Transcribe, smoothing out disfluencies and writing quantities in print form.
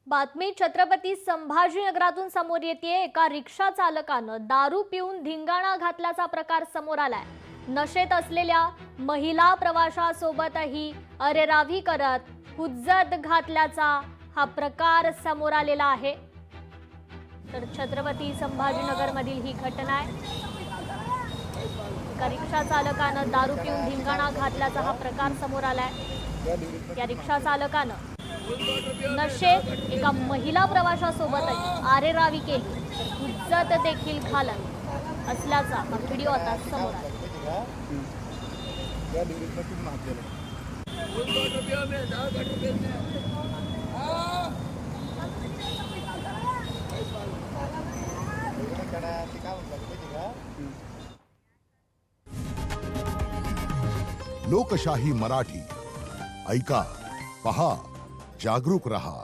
बातमी छत्रपती संभाजीनगरातून समोर येते। एका रिक्षा चालकानं दारू पिऊन धिंगाणा घातल्याचा प्रकार समोर आलाय। नशेत असलेल्या महिला प्रवाशासोबतही अरेरावी करत हुज्जत घातल्याचा हा प्रकार समोर आलेला आहे। तर छत्रपती संभाजीनगर मधील ही घटना आहे। एका रिक्षा चालकानं दारू पिऊन धिंगाणा घातल्याचा हा प्रकार समोर आलाय। या रिक्षा चालकानं नशेत एका महिला प्रवाशासोबत आरेरावी केली, हुज्जत देखील घालत असल्याचा हा व्हिडिओ आता समोर आला। लोकशाही मराठी ऐका, पहा, जागरूक रहा।